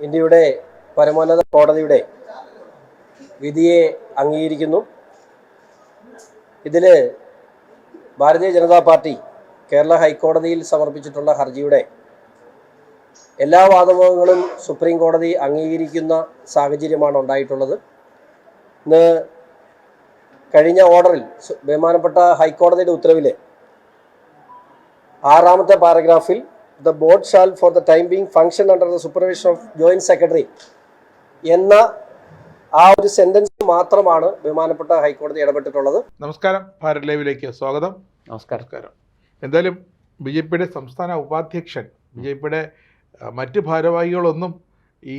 ഇന്ത്യയുടെ പരമോന്നത കോടതിയുടെ വിധിയെ അംഗീകരിക്കുന്നു. ഇതിൽ ഭാരതീയ ജനതാ പാർട്ടി കേരള ഹൈക്കോടതിയിൽ സമർപ്പിച്ചിട്ടുള്ള ഹർജിയുടെ എല്ലാ വാദമുഖങ്ങളും സുപ്രീം കോടതി അംഗീകരിക്കുന്ന സാഹചര്യമാണ് ഉണ്ടായിട്ടുള്ളത്. ഇന്ന് കഴിഞ്ഞ ഓർഡറിൽ ബഹുമാനപ്പെട്ട ഹൈക്കോടതിയുടെ ഉത്തരവിൽ 6ാമത്തെ പാരഗ്രാഫിൽ the board shall for the time being function under the supervision of joint secretary എന്ന ആ ഒരു സെന്റൻസ് മാത്രമാണ് ബഹുമാനപ്പെട്ട ഹൈക്കോടതി ഇടപെട്ടിട്ടുള്ളത്. നമസ്കാരം, ഭാരത് ലൈവിലേക്ക് സ്വാഗതം. നമസ്കാരം. എന്തായാലും ബി ജെ പിയുടെ സംസ്ഥാന ഉപാധ്യക്ഷൻ, ബി ജെ പിയുടെ മറ്റ് ഭാരവാഹികളൊന്നും ഈ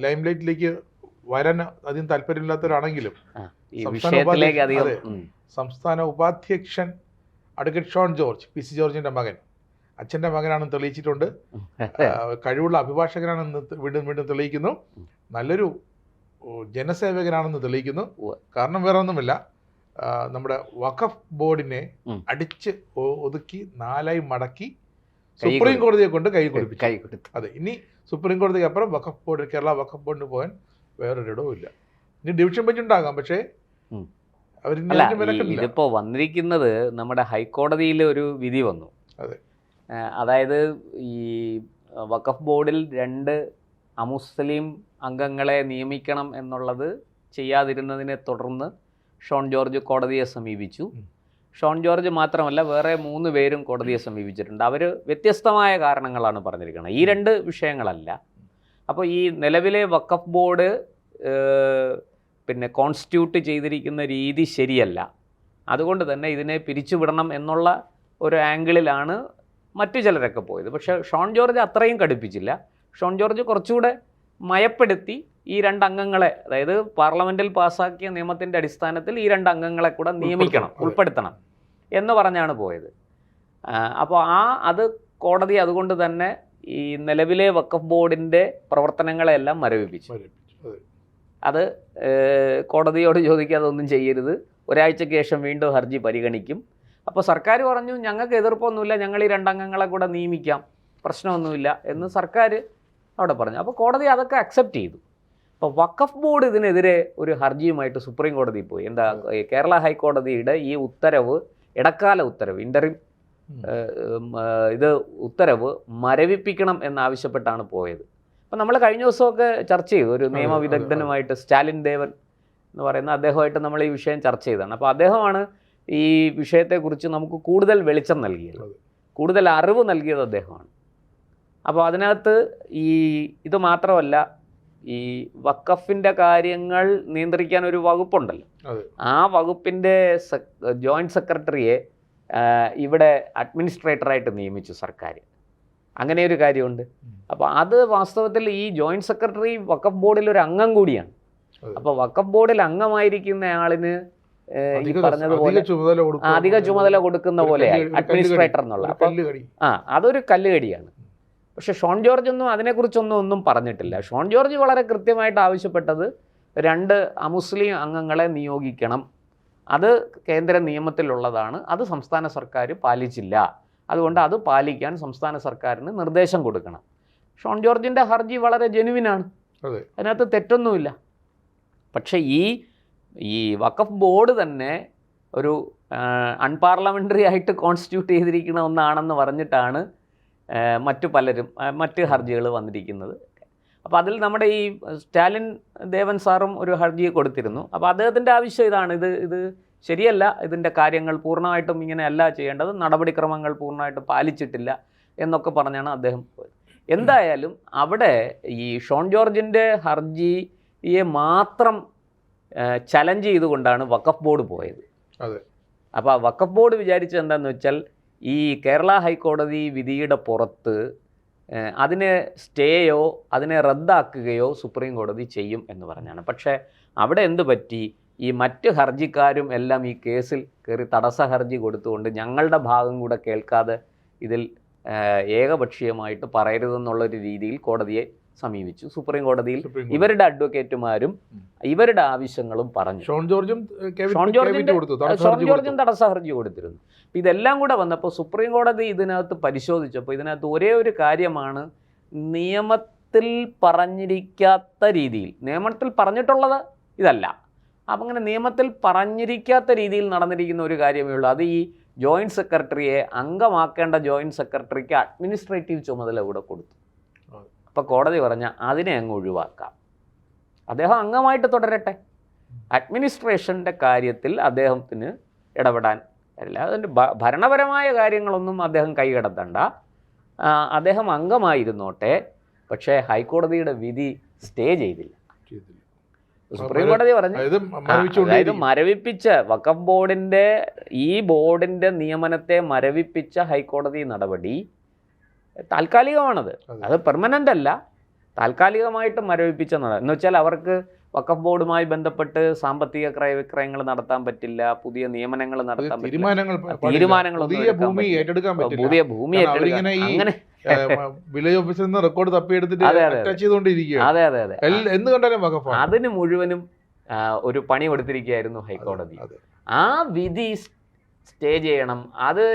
ലൈംലൈറ്റിലേക്ക് വരാൻ അധികം താല്പര്യമില്ലാത്തവരാണെങ്കിലും സംസ്ഥാന ഉപാധ്യക്ഷൻ അഡ്വക്കേറ്റ് ഷോൺ ജോർജ്, പി സി ജോർജിൻ്റെ മകൻ, അച്ഛൻ്റെ മകനാണെന്ന് തെളിയിച്ചിട്ടുണ്ട്. കഴിവുള്ള അഭിഭാഷകനാണെന്ന് വീണ്ടും തെളിയിക്കുന്നു. നല്ലൊരു ജനസേവകനാണെന്ന് തെളിയിക്കുന്നു. കാരണം വേറെ ഒന്നുമില്ല, നമ്മുടെ വഖഫ് ബോർഡിനെ അടിച്ച് ഒതുക്കി 4ആയി മടക്കി സുപ്രീം കോടതിയെ കൊണ്ട് കൈ കൊടുത്തു. അതെ, ഇനി സുപ്രീം കോടതിക്ക് അപ്പുറം വഖഫ് ബോർഡ്, കേരള വഖഫ് ബോർഡിന് പോകാൻ വേറൊരിടവും ഇല്ല. ഇനി ഡിവിഷൻ ബെഞ്ച് ഉണ്ടാകാം, പക്ഷേ ഇതിപ്പോ വന്നിരിക്കുന്നത് നമ്മുടെ ഹൈക്കോടതിയിൽ ഒരു വിധി വന്നു. അതെ, അതായത് ഈ വഖഫ് ബോർഡിൽ 2 അമുസ്ലിം അംഗങ്ങളെ നിയമിക്കണം എന്നുള്ളത് ചെയ്യാതിരുന്നതിനെ തുടർന്ന് ഷോൺ ജോർജ് കോടതിയെ സമീപിച്ചു. ഷോൺ ജോർജ് മാത്രമല്ല, വേറെ 3 പേരും കോടതിയെ സമീപിച്ചിട്ടുണ്ട്. അവർ വ്യത്യസ്തമായ കാരണങ്ങളാണ് പറഞ്ഞിരിക്കുന്നത്, ഈ 2 വിഷയങ്ങളല്ല. അപ്പോൾ ഈ നിലവിലെ വഖഫ് ബോർഡ് കോൺസ്റ്റിറ്റ്യൂട്ട് ചെയ്തിരിക്കുന്ന രീതി ശരിയല്ല, അതുകൊണ്ട് തന്നെ ഇതിനെ പിരിച്ചുവിടണം എന്നുള്ള ഒരു ആംഗിളിലാണ് മറ്റു ചിലരൊക്കെ പോയത്. പക്ഷേ ഷോൺ ജോർജ് അത്രയും കടുപ്പിച്ചില്ല. ഷോൺ ജോർജ് കുറച്ചുകൂടെ മയപ്പെടുത്തി ഈ 2 അംഗങ്ങളെ, അതായത് പാർലമെൻറ്റിൽ പാസ്സാക്കിയ നിയമത്തിൻ്റെ അടിസ്ഥാനത്തിൽ ഈ 2 അംഗങ്ങളെ കൂടെ നിയമിക്കണം, ഉൾപ്പെടുത്തണം എന്ന് പറഞ്ഞാണ് പോയത്. അപ്പോൾ അത് കോടതി അതുകൊണ്ട് തന്നെ ഈ നിലവിലെ വഖഫ് ബോർഡിൻ്റെ പ്രവർത്തനങ്ങളെല്ലാം മരവിപ്പിച്ചു. അത് കോടതിയോട് ചോദിക്കാതെ ഒന്നും ചെയ്യരുത്, ഒരാഴ്ചയ്ക്ക് ശേഷം വീണ്ടും ഹർജി പരിഗണിക്കും. അപ്പോൾ സർക്കാർ പറഞ്ഞു, ഞങ്ങൾക്ക് എതിർപ്പൊന്നുമില്ല, ഞങ്ങൾ ഈ 2 അംഗങ്ങളെ കൂടെ നിയമിക്കാം, പ്രശ്നമൊന്നുമില്ല എന്ന് സർക്കാർ അവിടെ പറഞ്ഞു. അപ്പോൾ കോടതി അതൊക്കെ അക്സെപ്റ്റ് ചെയ്തു. അപ്പോൾ വഖഫ് ബോർഡ് ഇതിനെതിരെ ഒരു ഹർജിയുമായിട്ട് സുപ്രീം കോടതിയിൽ പോയി. എന്താ, കേരള ഹൈക്കോടതിയുടെ ഈ ഉത്തരവ്, ഇടക്കാല ഉത്തരവ്, ഇൻ്ററിം ഉത്തരവ് മരവിപ്പിക്കണം എന്നാവശ്യപ്പെട്ടാണ് പോയത്. അപ്പോൾ നമ്മൾ കഴിഞ്ഞ ദിവസമൊക്കെ ചർച്ച ചെയ്തു, ഒരു നിയമവിദഗ്ധനുമായിട്ട്, സ്റ്റാലിൻ ദേവൻ എന്ന് പറയുന്ന അദ്ദേഹമായിട്ട് നമ്മൾ ഈ വിഷയം ചർച്ച ചെയ്തതാണ്. അപ്പോൾ അദ്ദേഹമാണ് ഈ വിഷയത്തെക്കുറിച്ച് നമുക്ക് കൂടുതൽ വെളിച്ചം നൽകിയത്, കൂടുതൽ അറിവ് നൽകിയത് അദ്ദേഹമാണ്. അപ്പോൾ അതിനകത്ത് ഇത് മാത്രമല്ല, ഈ വഖഫിൻ്റെ കാര്യങ്ങൾ നിയന്ത്രിക്കാൻ ഒരു വകുപ്പുണ്ടല്ലോ, ആ വകുപ്പിൻ്റെ ജോയിൻറ്റ് സെക്രട്ടറിയെ ഇവിടെ അഡ്മിനിസ്ട്രേറ്ററായിട്ട് നിയമിച്ചു സർക്കാർ. അങ്ങനെ ഒരു കാര്യമുണ്ട്. അപ്പോൾ അത് വാസ്തവത്തിൽ ഈ ജോയിൻറ്റ് സെക്രട്ടറി വഖഫ് ബോർഡിൽ ഒരു അംഗം കൂടിയാണ്. അപ്പോൾ വഖഫ് ബോർഡിൽ അംഗമായിരിക്കുന്ന ആളിന് ഈ പറഞ്ഞതുപോലെ അധിക ചുമതല കൊടുക്കുന്ന പോലെയായി അഡ്മിനിസ്ട്രേറ്റർ എന്നുള്ള. അപ്പം അതൊരു കല്ലുകടിയാണ്. പക്ഷെ ഷോൺ ജോർജ് അതിനെക്കുറിച്ചൊന്നും പറഞ്ഞിട്ടില്ല. ഷോൺ ജോർജ് വളരെ കൃത്യമായിട്ട് ആവശ്യപ്പെട്ടത് 2 അമുസ്ലിം അംഗങ്ങളെ നിയോഗിക്കണം, അത് കേന്ദ്ര നിയമത്തിലുള്ളതാണ്, അത് സംസ്ഥാന സർക്കാർ പാലിച്ചില്ല, അതുകൊണ്ട് അത് പാലിക്കാൻ സംസ്ഥാന സർക്കാരിന് നിർദ്ദേശം കൊടുക്കണം. ഷോൺ ജോർജിൻ്റെ ഹർജി വളരെ ജെനുവിനാണ്, അതിനകത്ത് തെറ്റൊന്നുമില്ല. പക്ഷേ ഈ വഖഫ് ബോർഡ് തന്നെ ഒരു അൺപാർലമെൻ്ററി ആയിട്ട് കോൺസ്റ്റിറ്റ്യൂട്ട് ചെയ്തിരിക്കുന്ന ഒന്നാണെന്ന് പറഞ്ഞിട്ടാണ് മറ്റ് ഹർജികൾ വന്നിരിക്കുന്നത്. അപ്പോൾ അതിൽ നമ്മുടെ ഈ സ്റ്റാലിൻ ദേവൻ സാറും ഒരു ഹർജി കൊടുത്തിരുന്നു. അപ്പോൾ അദ്ദേഹത്തിൻ്റെ ആവശ്യം ഇതാണ്, ഇത് ശരിയല്ല, ഇതിൻ്റെ കാര്യങ്ങൾ പൂർണ്ണമായിട്ടും ഇങ്ങനെയല്ല ചെയ്യേണ്ടത്, നടപടിക്രമങ്ങൾ പൂർണ്ണമായിട്ടും പാലിച്ചിട്ടില്ല എന്നൊക്കെ പറഞ്ഞാണ് അദ്ദേഹം പോയത്. എന്തായാലും അവിടെ ഈ ഷോൺ ജോർജിൻ്റെ ഹർജിയെ മാത്രം ചലഞ്ച് ചെയ്തുകൊണ്ടാണ് വഖഫ് ബോർഡ് പോയത്. അപ്പോൾ വഖഫ് ബോർഡ് വിചാരിച്ചത് എന്താണെന്ന് വെച്ചാൽ, ഈ കേരള ഹൈക്കോടതി വിധിയുടെ പുറത്ത് അതിനെ സ്റ്റേയോ അതിനെ റദ്ദാക്കുകയോ സുപ്രീം കോടതി ചെയ്യും എന്ന് പറഞ്ഞാണ്. പക്ഷേ അവിടെ എന്ത് പറ്റി, ഈ മറ്റ് ഹർജിക്കാരും എല്ലാം ഈ കേസിൽ കയറി തടസ്സ ഹർജി കൊടുത്തുകൊണ്ട് ഞങ്ങളുടെ ഭാഗം കൂടെ കേൾക്കാതെ ഇതിൽ ഏകപക്ഷീയമായിട്ട് പറയരുതെന്നുള്ളൊരു രീതിയിൽ കോടതിയെ സമീപിച്ചു. സുപ്രീം കോടതിയിൽ ഇവരുടെ അഡ്വക്കേറ്റുമാരും ഇവരുടെ ആവശ്യങ്ങളും പറഞ്ഞു. ഷോൺ ജോർജും തടസ്സ ഹർജി കൊടുത്തിരുന്നു. ഇതെല്ലാം കൂടെ വന്നപ്പോൾ സുപ്രീം കോടതി ഇതിനകത്ത് പരിശോധിച്ചപ്പോൾ ഇതിനകത്ത് ഒരേ ഒരു കാര്യമാണ് നിയമത്തിൽ പറഞ്ഞിരിക്കാത്ത രീതിയിൽ, നിയമത്തിൽ പറഞ്ഞിട്ടുള്ളത് ഇതല്ല, അപ്പം അങ്ങനെ നിയമത്തിൽ പറഞ്ഞിരിക്കാത്ത രീതിയിൽ നടന്നിരിക്കുന്ന ഒരു കാര്യമേ ഉള്ളൂ. അത് ഈ ജോയിൻറ്റ് സെക്രട്ടറിയെ, അംഗമാക്കേണ്ട ജോയിൻറ്റ് സെക്രട്ടറിക്ക് അഡ്മിനിസ്ട്രേറ്റീവ് ചുമതല കൂടെ കൊടുത്തു. അപ്പോൾ കോടതി പറഞ്ഞ അതിനെ അങ്ങ് ഒഴിവാക്കാം, അദ്ദേഹം അംഗമായിട്ട് തുടരട്ടെ, അഡ്മിനിസ്ട്രേഷൻ്റെ കാര്യത്തിൽ അദ്ദേഹത്തിന് ഇടപെടാൻ അല്ല, അതിൻ്റെ ഭരണപരമായ കാര്യങ്ങളൊന്നും അദ്ദേഹം കൈകടത്തണ്ട, അദ്ദേഹം അംഗമായിരുന്നോട്ടെ. പക്ഷേ ഹൈക്കോടതിയുടെ വിധി സ്റ്റേ ചെയ്തില്ല. സുപ്രീം കോടതി പറഞ്ഞു അതായത് മരവിപ്പിച്ച വഖഫ് ബോർഡിൻ്റെ, ഈ ബോർഡിൻ്റെ നിയമനത്തെ മരവിപ്പിച്ച ഹൈക്കോടതി നടപടി താൽക്കാലികമാണത്, അത് പെർമനൻ്റ് അല്ല, താൽക്കാലികമായിട്ട് മരവിപ്പിച്ച എന്ന് വെച്ചാൽ അവർക്ക് വഖഫ് ബോർഡുമായി ബന്ധപ്പെട്ട് സാമ്പത്തിക ക്രയവിക്രയങ്ങൾ നടത്താൻ പറ്റില്ല, പുതിയ നിയമനങ്ങൾ നടത്താൻ പറ്റില്ല, തീരുമാനങ്ങളൊന്നും പുതിയ ഭൂമി അങ്ങനെ വില്ലേജ് ഓഫീസിൽ നിന്ന് റെക്കോർഡ് തപ്പിയെടുത്തിട്ട് അതെ അതെ അതെ എന്ന് കണ്ടാലും അതിന് മുഴുവനും ഒരു പണി കൊടുത്തിരിക്കുകയായിരുന്നു ഹൈക്കോടതി. ആ വിധി സ്റ്റേ ചെയ്യണം, അത്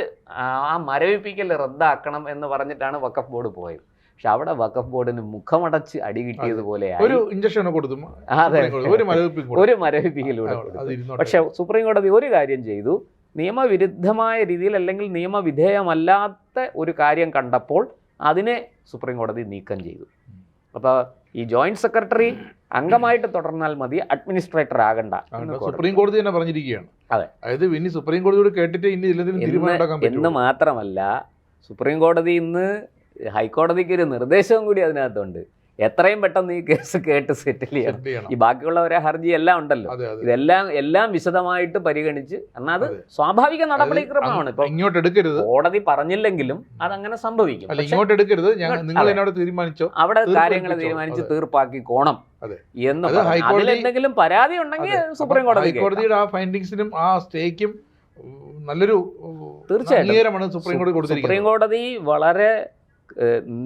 ആ മരവിപ്പിക്കൽ റദ്ദാക്കണം എന്ന് പറഞ്ഞിട്ടാണ് വഖഫ് ബോർഡ് പോയത്. പക്ഷെ അവിടെ വഖഫ് ബോർഡിന് മുഖമടച്ച് അടി കിട്ടിയതുപോലെ ഒരു ഇഞ്ചക്ഷൻ കൊടുത്തു, ഒരു മരവിപ്പിക്കലൂടെ. പക്ഷെ സുപ്രീം കോടതി ഒരു കാര്യം ചെയ്തു, നിയമവിരുദ്ധമായ രീതിയിൽ അല്ലെങ്കിൽ നിയമവിധേയമല്ലാത്ത ഒരു കാര്യം കണ്ടപ്പോൾ അതിനെ സുപ്രീം കോടതി നീക്കം ചെയ്തു. അപ്പോൾ ഈ ജോയിന്റ് സെക്രട്ടറി അംഗമായിട്ട് തുടർന്നാൽ മതി, അഡ്മിനിസ്ട്രേറ്റർ ആകണ്ട സുപ്രീം കോടതി തന്നെ പറഞ്ഞിരിക്കുകയാണ്. അതെ, അതായത് ഇനി സുപ്രീം കോടതിയോട് കേട്ടിട്ട് ഇനി എന്ന് മാത്രമല്ല, സുപ്രീം കോടതി ഇന്ന് ഹൈക്കോടതിക്ക് ഒരു നിർദ്ദേശവും കൂടി അതിനകത്തുണ്ട്, എത്രയും പെട്ടെന്ന് ഈ കേസ് കേട്ട് സെറ്റിൽ ചെയ്യണം. ഈ ബാക്കിയുള്ള ഒരു ഹർജി എല്ലാം ഉണ്ടല്ലോ, എല്ലാം വിശദമായിട്ട് പരിഗണിച്ച്, എന്നാൽ അത് സ്വാഭാവിക നടപടിക്രമമാണ്. ഇപ്പൊ ഇങ്ങോട്ട് എടുക്കരുത്, കോടതി പറഞ്ഞില്ലെങ്കിലും അതങ്ങനെ സംഭവിക്കും. ഇങ്ങോട്ട് എടുക്കരുത്, നിങ്ങൾ എന്നോട് തീരുമാനിച്ചോ, അവിടെ കാര്യങ്ങൾ തീരുമാനിച്ച് തീർപ്പാക്കിക്കോണം എന്ന്. അതിലെന്തെങ്കിലും പരാതി ഉണ്ടെങ്കിൽ സുപ്രീം ഹൈക്കോടതിയുടെ ആ ഫൈൻഡിങ്സിനും ആ സ്റ്റേക്കും നല്ലൊരു തീർച്ചയായിട്ടും സുപ്രീം കോടതി വളരെ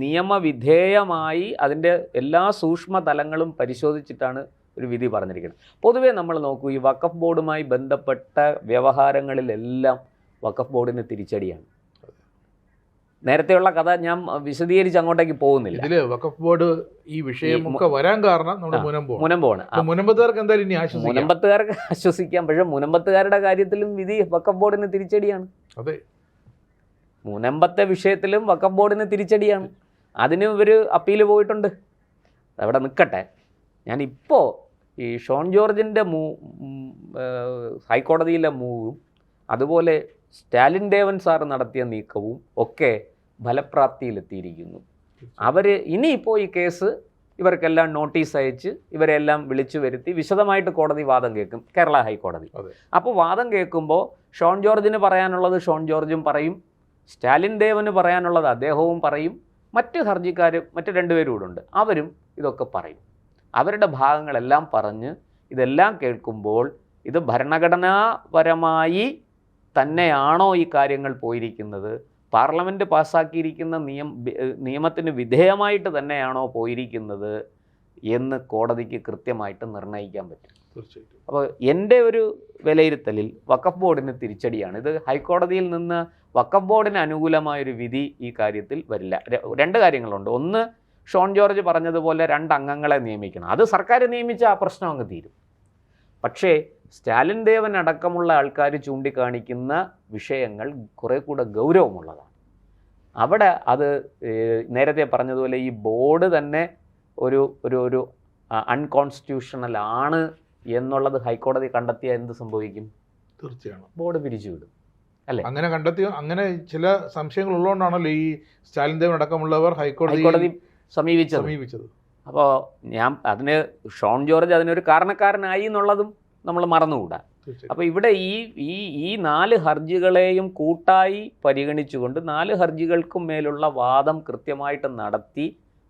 നിയമവിധേയമായി അതിൻ്റെ എല്ലാ സൂക്ഷ്മ തലങ്ങളും പരിശോധിച്ചിട്ടാണ് ഒരു വിധി പറഞ്ഞിരിക്കുന്നത്. പൊതുവേ നമ്മൾ നോക്കൂ, ഈ വഖഫ് ബോർഡുമായി ബന്ധപ്പെട്ട വ്യവഹാരങ്ങളിലെല്ലാം വഖഫ് ബോർഡിന് തിരിച്ചടിയാണ്. നേരത്തെയുള്ള കഥ ഞാൻ വിശദീകരിച്ച് അങ്ങോട്ടേക്ക് പോകുന്നില്ല. ഇതില് വഖഫ് ബോർഡ് ഈ വിഷയമൊക്കെ വരാൻ കാരണം മുനമ്പാണ്. മുനമ്പത്തുകാർക്ക് എന്തായാലും ഇനി ആശ്വസിക്കാം, മുനമ്പത്തുകാർക്ക് ആശ്വസിക്കാം. പക്ഷെ മുനമ്പത്തുകാരുടെ കാര്യത്തിലും വിധി വഖഫ് ബോർഡിന് തിരിച്ചടിയാണ്. അതെ, മുനമ്പത്തെ വിഷയത്തിലും വഖഫ് ബോർഡിന് തിരിച്ചടിയാണ്. അതിന് ഇവർ അപ്പീൽ പോയിട്ടുണ്ട്. അവിടെ നിൽക്കട്ടെ, ഞാനിപ്പോൾ ഈ ഷോൺ ജോർജിൻ്റെ ഹൈക്കോടതിയിലെ മൂവും അതുപോലെ സ്റ്റാലിൻ ദേവൻ സാർ നടത്തിയ നീക്കവും ഒക്കെ ഫലപ്രാപ്തിയിലെത്തിയിരിക്കുന്നു. അവർ ഇനിയിപ്പോൾ ഈ കേസ് ഇവർക്കെല്ലാം നോട്ടീസ് അയച്ച് ഇവരെല്ലാം വിളിച്ചു വരുത്തി വിശദമായിട്ട് കോടതി വാദം കേൾക്കും, കേരള ഹൈക്കോടതി. അപ്പോൾ വാദം കേൾക്കുമ്പോൾ ഷോൺ ജോർജിന് പറയാനുള്ളത് ഷോൺ ജോർജും പറയും, സ്റ്റാലിൻ ദേവന് പറയാനുള്ളത് അദ്ദേഹവും പറയും, മറ്റ് ഹർജിക്കാരും മറ്റ് രണ്ടുപേരും കൂടെ ഉണ്ട്, അവരും ഇതൊക്കെ പറയും. അവരുടെ ഭാഗങ്ങളെല്ലാം പറഞ്ഞ് ഇതെല്ലാം കേൾക്കുമ്പോൾ ഇത് ഭരണഘടനാപരമായി തന്നെയാണോ ഈ കാര്യങ്ങൾ പോയിരിക്കുന്നത്, പാർലമെൻറ്റ് പാസ്സാക്കിയിരിക്കുന്ന നിയമത്തിന് വിധേയമായിട്ട് തന്നെയാണോ പോയിരിക്കുന്നത് എന്ന് കോടതിക്ക് കൃത്യമായിട്ട് നിർണ്ണയിക്കാൻ പറ്റും. തീർച്ചയായിട്ടും. അപ്പോൾ എൻ്റെ ഒരു വിലയിരുത്തലിൽ വഖഫ് ബോർഡിന് തിരിച്ചടിയാണ്. ഇത് ഹൈക്കോടതിയിൽ നിന്ന് വഖഫ് ബോർഡിന് അനുകൂലമായൊരു വിധി ഈ കാര്യത്തിൽ വരില്ല. രണ്ട് കാര്യങ്ങളുണ്ട്. ഒന്ന്, ഷോൺ ജോർജ് പറഞ്ഞതുപോലെ 2 അംഗങ്ങളെ നിയമിക്കണം, അത് സർക്കാർ നിയമിച്ച ആ പ്രശ്നം അങ്ങ് തീരും. പക്ഷേ സ്റ്റാലിൻ ദേവൻ അടക്കമുള്ള ആൾക്കാർ ചൂണ്ടിക്കാണിക്കുന്ന വിഷയങ്ങൾ കുറെ കൂടെ ഗൗരവമുള്ളതാണ്. അവിടെ അത് നേരത്തെ പറഞ്ഞതുപോലെ ഈ ബോർഡ് തന്നെ ഒരു അൺകോൺസ്റ്റിറ്റ്യൂഷണൽ ആണ് എന്നുള്ളത് ഹൈക്കോടതി കണ്ടെത്തിയാൽ എന്ത് സംഭവിക്കും? തീർച്ചയാണ് ബോർഡ് പിരിച്ചുവിടും, അല്ലേ? അങ്ങനെ കണ്ടെത്തിയ അങ്ങനെ ചില സംശയങ്ങൾ ഉള്ളതുകൊണ്ടാണല്ലോ ഈ സ്റ്റാലിൻ ദേവൻ അടക്കമുള്ളവർ ഹൈക്കോടതി സമീപിച്ചത്. അപ്പോൾ അതിന് ഷോൺ ജോർജ് അതിനൊരു കാരണക്കാരനായി എന്നുള്ളതും നമ്മൾ മറന്നുകൂടാ. അപ്പോൾ ഇവിടെ ഈ 4 ഹർജികളെയും കൂട്ടായി പരിഗണിച്ചുകൊണ്ട് 4 ഹർജികൾക്കും മേലുള്ള വാദം കൃത്യമായിട്ട് നടത്തി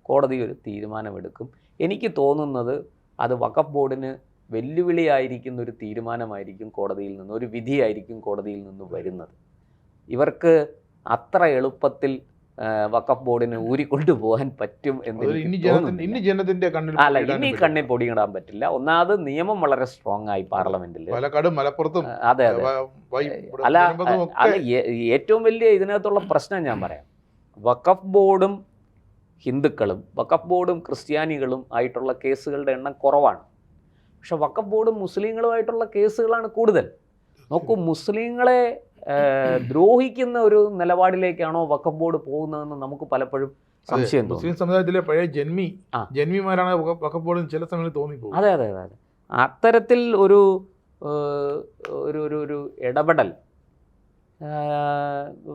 കോടതി ഒരു തീരുമാനമെടുക്കും. എനിക്ക് തോന്നുന്നത് അത് വഖഫ് ബോർഡിന് വെല്ലുവിളിയായിരിക്കുന്ന ഒരു തീരുമാനമായിരിക്കും കോടതിയിൽ നിന്ന്, ഒരു വിധിയായിരിക്കും കോടതിയിൽ നിന്ന് വരുന്നത്. ഇവർക്ക് അത്ര എളുപ്പത്തിൽ വഖഫ് ബോർഡിന് ഊരിക്കൊണ്ടുപോകാൻ പറ്റും എന്ന് ഇനി കണ്ണിൽ പൊടിയിടാൻ പറ്റില്ല. ഒന്നാമത് നിയമം വളരെ സ്ട്രോങ് ആയി പാർലമെന്റിൽ, അതെ അല്ല ഏറ്റവും വലിയ ഇതിനകത്തുള്ള പ്രശ്നം ഞാൻ പറയാം, വഖഫ് ബോർഡും ഹിന്ദുക്കളും വഖഫ് ബോർഡും ക്രിസ്ത്യാനികളും ആയിട്ടുള്ള കേസുകളുടെ എണ്ണം കുറവാണ്. പക്ഷെ വഖഫ് ബോർഡും മുസ്ലിങ്ങളുമായിട്ടുള്ള കേസുകളാണ് കൂടുതൽ. നോക്കൂ, മുസ്ലിങ്ങളെ ദ്രോഹിക്കുന്ന ഒരു നിലപാടിലേക്കാണോ വഖഫ് ബോർഡ് പോകുന്നതെന്ന് നമുക്ക് പലപ്പോഴും സംശയം തോന്നും. മുസ്ലിം സമുദായത്തിലെ പഴയ ജന്മിമാരാണ് വഖഫ് ബോർഡ് ചില സമയത്ത് തോന്നിപ്പോകും. അതെ അതെ അതെ. അത്തരത്തിൽ ഒരു ഒരു ഇടപെടൽ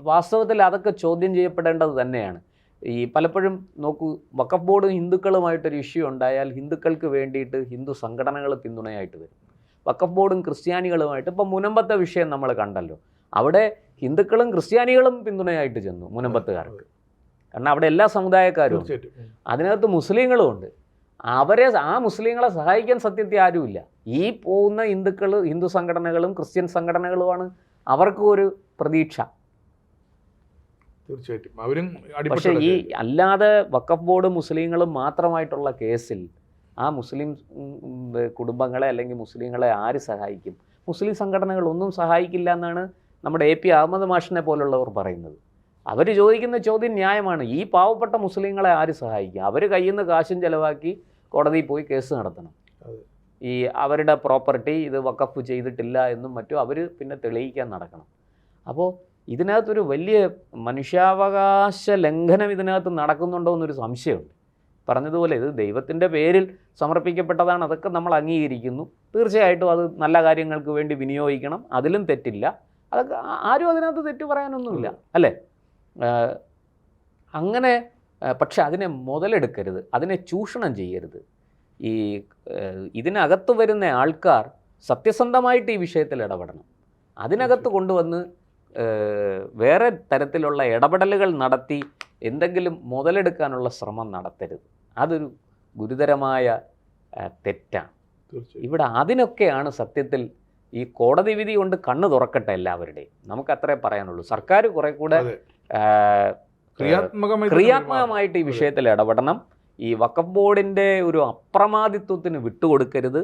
വാസ്തവത്തിൽ അതൊക്കെ ചോദ്യം ചെയ്യപ്പെടേണ്ടത് തന്നെയാണ്. ഈ പലപ്പോഴും നോക്കൂ, വഖഫ് ബോർഡും ഹിന്ദുക്കളുമായിട്ടൊരു ഇഷ്യൂ ഉണ്ടായാൽ ഹിന്ദുക്കൾക്ക് വേണ്ടിയിട്ട് ഹിന്ദു സംഘടനകൾ പിന്തുണയായിട്ട് വരും. വഖഫ് ബോർഡും ക്രിസ്ത്യാനികളുമായിട്ട് ഇപ്പം മുനമ്പത്തെ വിഷയം നമ്മൾ കണ്ടല്ലോ, അവിടെ ഹിന്ദുക്കളും ക്രിസ്ത്യാനികളും പിന്തുണയായിട്ട് ചെന്നു മുനമ്പത്തുകാർക്ക്. കാരണം അവിടെ എല്ലാ സമുദായക്കാരും ഉണ്ട്, അതിനകത്ത് മുസ്ലിങ്ങളും ഉണ്ട്. ആ മുസ്ലിങ്ങളെ സഹായിക്കാൻ സത്യത്തിൽ ആരുമില്ല. ഈ പോകുന്ന ഹിന്ദു സംഘടനകളും ക്രിസ്ത്യൻ സംഘടനകളുമാണ് അവർക്ക് ഒരു പ്രതീക്ഷ. തീർച്ചയായിട്ടും അവരും. പക്ഷേ ഈ അല്ലാതെ വഖഫ് ബോർഡ് മുസ്ലിങ്ങളും മാത്രമായിട്ടുള്ള കേസിൽ ആ മുസ്ലിം കുടുംബങ്ങളെ അല്ലെങ്കിൽ മുസ്ലിങ്ങളെ ആര് സഹായിക്കും? മുസ്ലിം സംഘടനകൾ ഒന്നും സഹായിക്കില്ല എന്നാണ് നമ്മുടെ AP അഹമ്മദ് മാഷിനെ പോലുള്ളവർ പറയുന്നത്. അവർ ചോദിക്കുന്ന ചോദ്യം ന്യായമാണ്. ഈ പാവപ്പെട്ട മുസ്ലിങ്ങളെ ആര് സഹായിക്കും? അവർ കയ്യിൽ നിന്ന് കാശും ചിലവാക്കി കോടതിയിൽ പോയി കേസ് നടത്തണം. ഈ അവരുടെ പ്രോപ്പർട്ടി ഇത് വഖഫ് ചെയ്തിട്ടില്ല എന്നും മറ്റും അവർ പിന്നെ തെളിയിക്കാൻ നടക്കണം. അപ്പോൾ ഇതിനകത്തൊരു വലിയ മനുഷ്യാവകാശ ലംഘനം ഇതിനകത്ത് നടക്കുന്നുണ്ടോ എന്നൊരു സംശയമുണ്ട്. പറഞ്ഞതുപോലെ ഇത് ദൈവത്തിൻ്റെ പേരിൽ സമർപ്പിക്കപ്പെട്ടതാണ്, അതൊക്കെ നമ്മൾ അംഗീകരിക്കുന്നു. തീർച്ചയായിട്ടും അത് നല്ല കാര്യങ്ങൾക്ക് വേണ്ടി വിനിയോഗിക്കണം, അതിലും തെറ്റില്ല. അതൊക്കെ ആരും അതിനകത്ത് തെറ്റ് പറയാനൊന്നുമില്ല, അല്ലേ? അങ്ങനെ പക്ഷെ അതിനെ മുതലെടുക്കരുത്, അതിനെ ചൂഷണം ചെയ്യരുത്. ഇതിനകത്ത് വരുന്ന ആൾക്കാർ സത്യസന്ധമായിട്ട് ഈ വിഷയത്തിൽ ഇടപെടണം. അതിനകത്ത് കൊണ്ടുവന്ന് വേറെ തരത്തിലുള്ള ഇടപെടലുകൾ നടത്തി എന്തെങ്കിലും മുതലെടുക്കാനുള്ള ശ്രമം നടത്തരുത്. അതൊരു ഗുരുതരമായ തെറ്റാണ്. ഇവിടെ അതിനൊക്കെയാണ് സത്യത്തിൽ ഈ കോടതി വിധി കൊണ്ട് കണ്ണ് തുറക്കട്ടെ എല്ലാവരുടെയും. നമുക്കത്രേ പറയാനുള്ളൂ. സർക്കാർ കുറെ കൂടെ ക്രിയാത്മകമായിട്ട് ഈ വിഷയത്തിൽ ഇടപെടണം. ഈ വഖഫ് ബോർഡിൻ്റെ ഒരു അപ്രമാദിത്വത്തിന് വിട്ടുകൊടുക്കരുത്.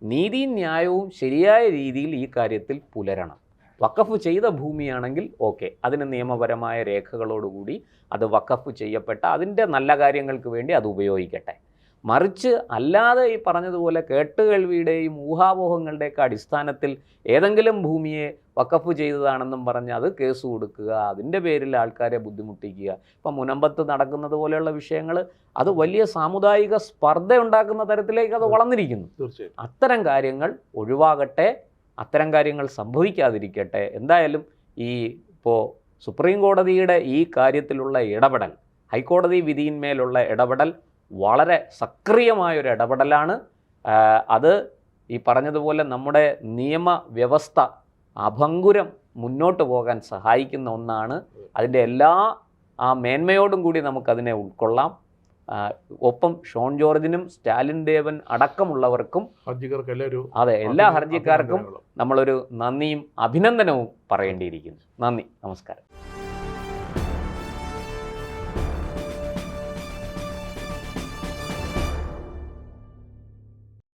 നീതിയും ന്യായവും ശരിയായ രീതിയിൽ ഈ കാര്യത്തിൽ പുലരണം. വഖഫ് ചെയ്ത ഭൂമിയാണെങ്കിൽ ഓക്കെ, അതിന് നിയമപരമായ രേഖകളോടുകൂടി അത് വഖഫ് ചെയ്യപ്പെട്ട അതിൻ്റെ നല്ല കാര്യങ്ങൾക്ക് വേണ്ടി അത് ഉപയോഗിക്കട്ടെ. മറിച്ച് അല്ലാതെ ഈ പറഞ്ഞതുപോലെ കേട്ടുകേൾവിയുടെയും ഊഹാപോഹങ്ങളുടെയൊക്കെ അടിസ്ഥാനത്തിൽ ഏതെങ്കിലും ഭൂമിയെ വഖഫ് ചെയ്തതാണെന്നും പറഞ്ഞ് അത് കേസ് കൊടുക്കുക, അതിൻ്റെ പേരിൽ ആൾക്കാരെ ബുദ്ധിമുട്ടിക്കുക. ഇപ്പം മുനമ്പത്ത് നടക്കുന്നത് പോലെയുള്ള വിഷയങ്ങൾ അത് വലിയ സാമുദായിക സ്പർദ്ധ ഉണ്ടാക്കുന്ന തരത്തിലേക്ക് അത് വളർന്നിരിക്കുന്നു. അത്തരം കാര്യങ്ങൾ ഒഴിവാകട്ടെ, അത്തരം കാര്യങ്ങൾ സംഭവിക്കാതിരിക്കട്ടെ. എന്തായാലും ഇപ്പോൾ സുപ്രീം കോടതിയുടെ ഈ കാര്യത്തിലുള്ള ഇടപെടൽ, ഹൈക്കോടതി വിധിയിന്മേലുള്ള ഇടപെടൽ വളരെ സക്രിയമായൊരു ഇടപെടലാണ്. അത് ഈ പറഞ്ഞതുപോലെ നമ്മുടെ നിയമവ്യവസ്ഥ അഭംഗുരം മുന്നോട്ട് പോകാൻ സഹായിക്കുന്ന ഒന്നാണ്. അതിൻ്റെ എല്ലാ മേന്മയോടും കൂടി നമുക്കതിനെ ഉൾക്കൊള്ളാം. ഒപ്പം ഷോൺ ജോർജിനും സ്റ്റാലിൻ ദേവൻ അടക്കമുള്ളവർക്കും അതെ, എല്ലാ ഹർജിക്കാർക്കും നമ്മളൊരു നന്ദിയും അഭിനന്ദനവും പറയേണ്ടിയിരിക്കുന്നു. നന്ദി, നമസ്കാരം.